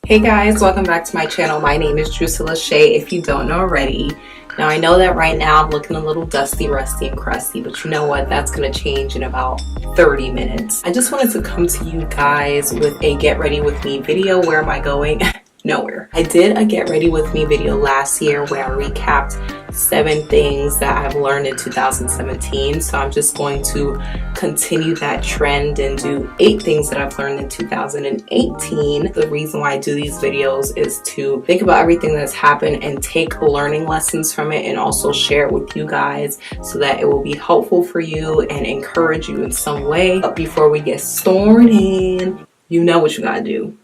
Hey guys, welcome back to my channel. My name is Drusilla Shay, if you don't know already. Now I know that right now I'm looking a little dusty, rusty, and crusty, but you know what? That's gonna change in about 30 minutes. I just wanted to come to you guys with a get ready with me video. Where am I going? Nowhere. I did a get ready with me video last year where I recapped 7 things that I've learned in 2017. So I'm just going to continue that trend and do 8 things that I've learned in 2018. The reason why I do these videos is to think about everything that's happened and take learning lessons from it, and also share it with you guys so that it will be helpful for you and encourage you in some way. But before we get started, you know what you gotta do.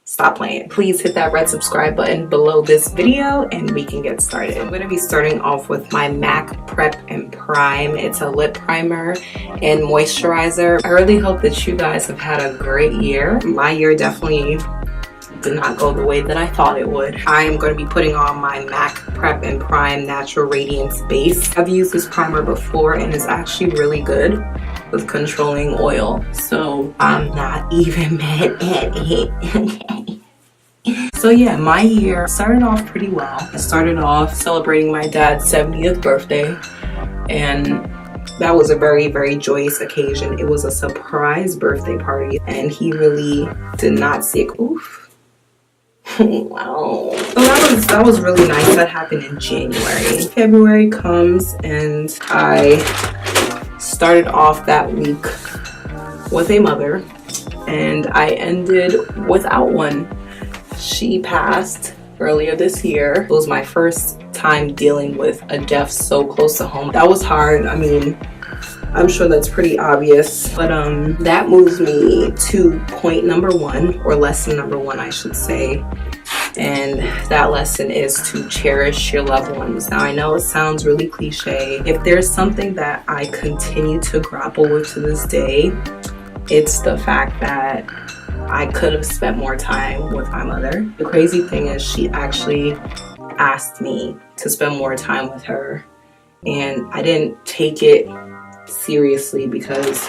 Stop playing. Please hit that red subscribe button below this video and we can get started. I'm going to be starting off with my MAC Prep and Prime. It's a lip primer and moisturizer. I really hope that you guys have had a great year. My year definitely did not go the way that I thought it would. I am going to be putting on my MAC Prep and Prime Natural Radiance Base. I've used this primer before and it's actually really good with controlling oil, so I'm not even mad at it. So yeah, my year started off pretty well. I started off celebrating my dad's 70th birthday, and that was a very, very joyous occasion. It was a surprise birthday party and he really did not see it. Oof. Wow. So that was really nice. That happened in January. February comes and I started off that week with a mother and I ended without one. She passed earlier this year. It was my first time dealing with a death so close to home. That was hard. I mean, I'm sure that's pretty obvious, but that moves me to point number 1, or lesson number 1 I should say. And that lesson is to cherish your loved ones. Now I know it sounds really cliche. If there's something that I continue to grapple with to this day, it's the fact that I could have spent more time with my mother. The crazy thing is she actually asked me to spend more time with her, and I didn't take it seriously because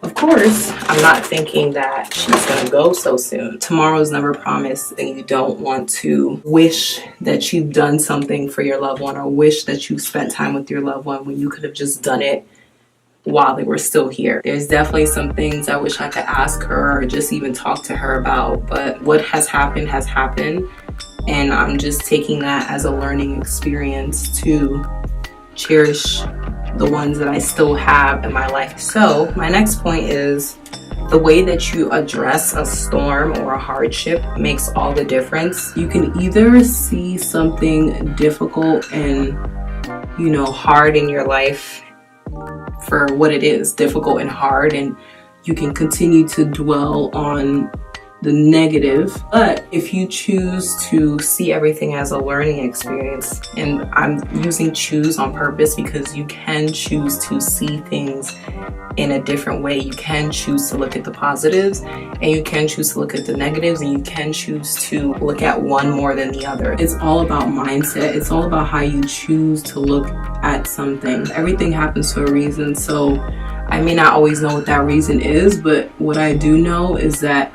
of course, I'm not thinking that she's gonna go so soon. Tomorrow's never promised, and you don't want to wish that you've done something for your loved one or wish that you spent time with your loved one when you could have just done it while they were still here. There's definitely some things I wish I could ask her or just even talk to her about, but what has happened, and I'm just taking that as a learning experience to cherish the ones that I still have in my life. So my next point is the way that you address a storm or a hardship makes all the difference. You can either see something difficult and, hard in your life for what it is, difficult and hard, and you can continue to dwell on the negative. But if you choose to see everything as a learning experience, and I'm using choose on purpose because you can choose to see things in a different way. You can choose to look at the positives and you can choose to look at the negatives, and you can choose to look at one more than the other. It's all about mindset. It's all about how you choose to look at something. Everything happens for a reason, so I may not always know what that reason is, but what I do know is that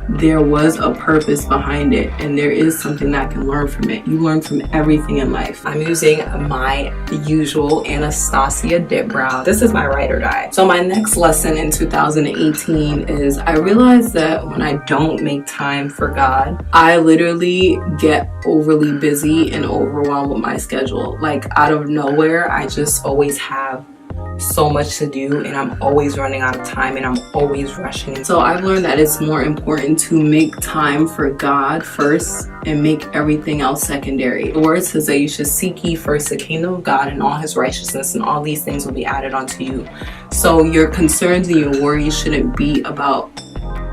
there was a purpose behind it, and there is something that I can learn from it. You learn from everything in life. I'm using my usual Anastasia dip brow. This is my ride or die. So my next lesson in 2018 is I realized that when I don't make time for God, I literally get overly busy and overwhelmed with my schedule. Like out of nowhere, I just always have so much to do, and I'm always running out of time, and I'm always rushing. So I've learned that it's more important to make time for God first and make everything else secondary. The word says that you should seek ye first the kingdom of God and all his righteousness, and all these things will be added unto you. So your concerns and your worries shouldn't be about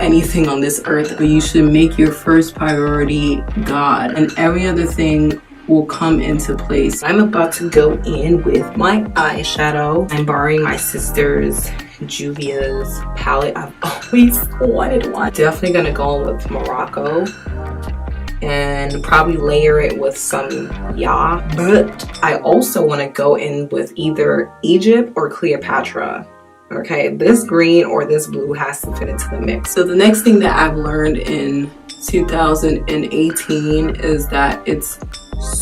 anything on this earth, but you should make your first priority God, and every other thing will come into place. I'm about to go in with my eyeshadow. I'm borrowing my sister's Juvia's palette. I've always wanted one. Definitely gonna go in with Morocco and probably layer it with some but I also want to go in with either Egypt or Cleopatra. Okay, this green or this blue has to fit into the mix. So the next thing that I've learned in 2018 is that it's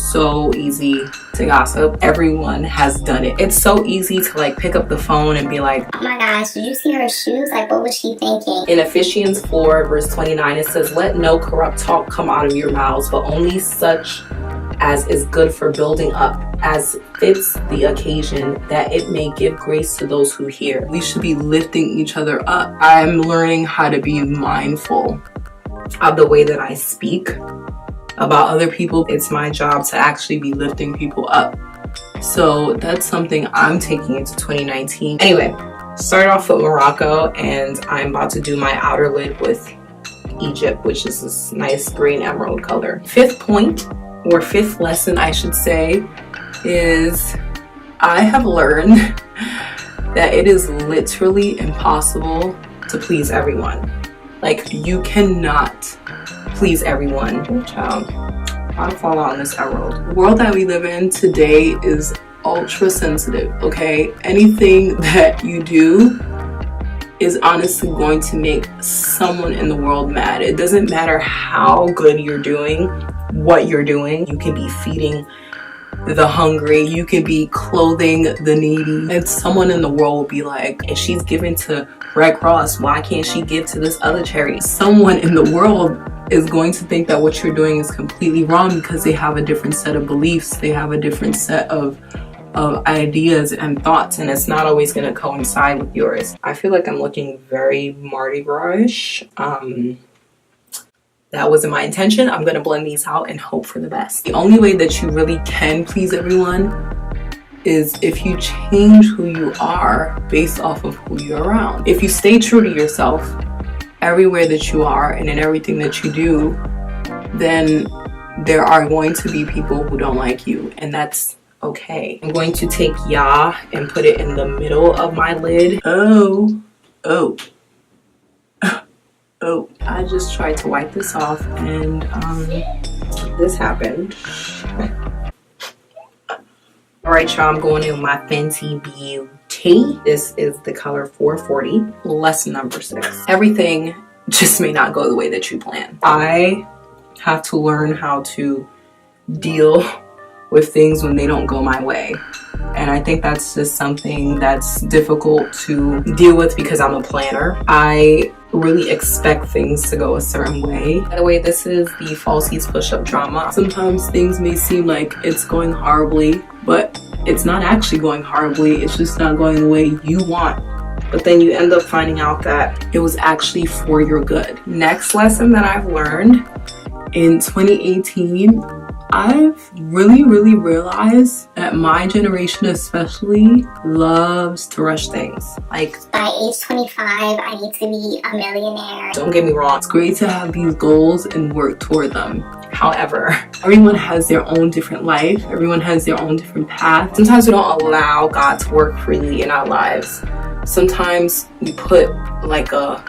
so easy to gossip. Everyone has done it. It's so easy to like pick up the phone and be like, oh my gosh, did you see her shoes? Like, what was she thinking? In Ephesians 4 verse 29, it says, let no corrupt talk come out of your mouths, but only such as is good for building up, as fits the occasion, that it may give grace to those who hear. We should be lifting each other up. I'm learning how to be mindful of the way that I speak about other people. It's my job to actually be lifting people up. So that's something I'm taking into 2019. Anyway, start off with Morocco, and I'm about to do my outer lid with Egypt, which is this nice green emerald color. Fifth point, or fifth lesson I should say, is I have learned that it is literally impossible to please everyone. Like, you cannot please everyone. Oh, child, I'll fall out on this emerald. The world that we live in today is ultra sensitive, okay? Anything that you do is honestly going to make someone in the world mad. It doesn't matter how good you're doing, what you're doing. You can be feeding the hungry, you can be clothing the needy, and someone in the world will be like, if she's giving to Red Cross, why can't she give to this other charity? Someone in the world is going to think that what you're doing is completely wrong because they have a different set of beliefs, they have a different set of ideas and thoughts, and it's not always going to coincide with yours. I feel like I'm looking very Mardi Gras-ish. That wasn't my intention. I'm going to blend these out and hope for the best. The only way that you really can please everyone is if you change who you are based off of who you're around. If you stay true to yourself everywhere that you are and in everything that you do, then there are going to be people who don't like you, and that's okay. I'm going to take Ya and put it in the middle of my lid. Oh, I just tried to wipe this off and this happened. Alright, y'all, I'm going in with my Fenty Beauty. This is the color 440. Lesson number 6. Everything just may not go the way that you plan. I have to learn how to deal with things when they don't go my way. And I think that's just something that's difficult to deal with because I'm a planner. I really expect things to go a certain way. By the way, this is the Falsies push-up drama. Sometimes things may seem like it's going horribly, but it's not actually going horribly. It's just not going the way you want. But then you end up finding out that it was actually for your good. Next lesson that I've learned in 2018, I've really realized that my generation especially loves to rush things. Like, by age 25, I need to be a millionaire. Don't get me wrong, it's great to have these goals and work toward them. However, everyone has their own different life. Everyone has their own different path. Sometimes we don't allow God to work freely in our lives. Sometimes we put like a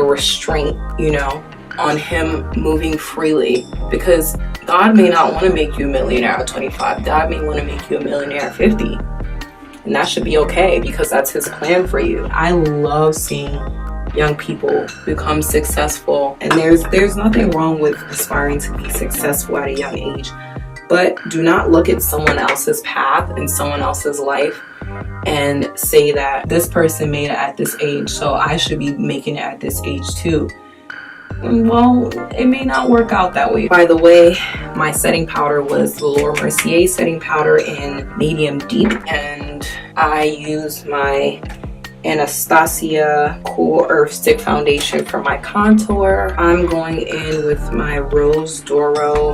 restraint, you know, on him moving freely, because God may not want to make you a millionaire at 25. God may want to make you a millionaire at 50, and that should be okay because that's his plan for you. I love seeing young people become successful, and there's nothing wrong with aspiring to be successful at a young age, but do not look at someone else's path and someone else's life and say that this person made it at this age, so I should be making it at this age too. Well, it may not work out that way. By the way, my setting powder was the Laura Mercier setting powder in medium deep, and I used my Anastasia Cool Earth Stick Foundation for my contour. I'm going in with my Rose Doro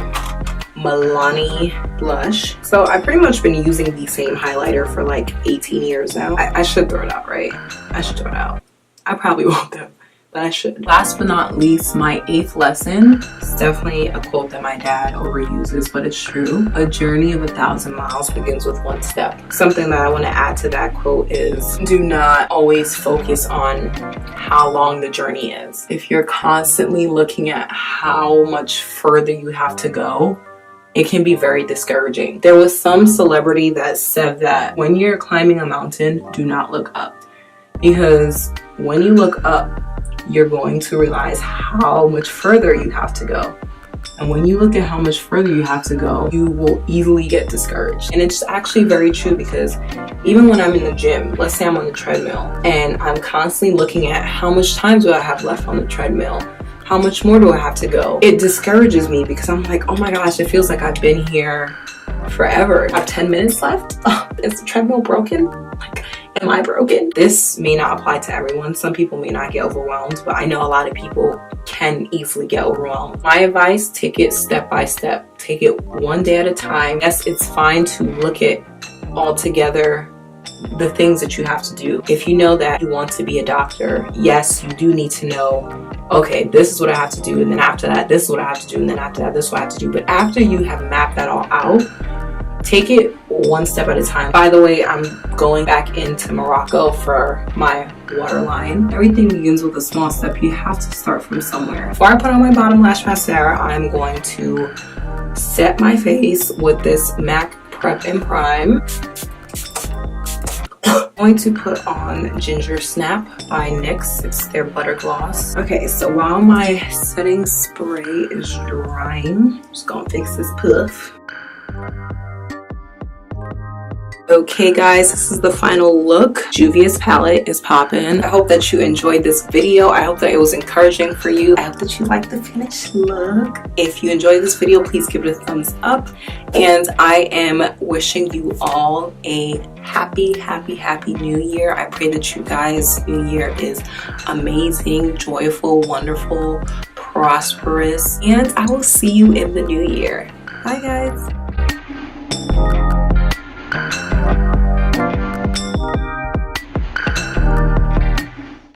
Milani blush. So I've pretty much been using the same highlighter for like 18 years now. I should throw it out, right? I should throw it out. I probably won't though, but I should. Last but not least, my 8th lesson. It's definitely a quote that my dad overuses, but it's true. A journey of 1,000 miles begins with one step. Something that I want to add to that quote is, do not always focus on how long the journey is. If you're constantly looking at how much further you have to go, it can be very discouraging. There was some celebrity that said that when you're climbing a mountain, do not look up. Because when you look up, you're going to realize how much further you have to go. And when you look at how much further you have to go, you will easily get discouraged. And it's actually very true, because even when I'm in the gym, let's say I'm on the treadmill and I'm constantly looking at how much time do I have left on the treadmill? How much more do I have to go? It discourages me, because I'm like, oh my gosh, it feels like I've been here forever. I have 10 minutes left. Oh, is the treadmill broken? Like, am I broken? This may not apply to everyone. Some people may not get overwhelmed, but I know a lot of people can easily get overwhelmed. My advice, take it step by step. Take it one day at a time. Yes, it's fine to look at all together the things that you have to do. If you know that you want to be a doctor, yes, you do need to know, okay, this is what I have to do, and then after that, this is what I have to do, and then after that, this is what I have to do. But after you have mapped that all out, take it one step at a time. By the way, I'm going back into Morocco for my waterline. Everything begins with a small step. You have to start from somewhere. Before I put on my bottom lash mascara, I'm going to set my face with this MAC Prep and Prime. I'm going to put on Ginger Snap by NYX. It's their butter gloss. Okay, so while my setting spray is drying, I'm just gonna fix this puff. Okay guys, this is the final look. Juvia's palette is popping. I hope that you enjoyed this video. I hope that it was encouraging for you. I hope that you like the finished look. If you enjoyed this video, please give it a thumbs up. And I am wishing you all a happy new year. I pray that you guys' new year is amazing, joyful, wonderful, prosperous. And I will see you in the new year. Bye guys.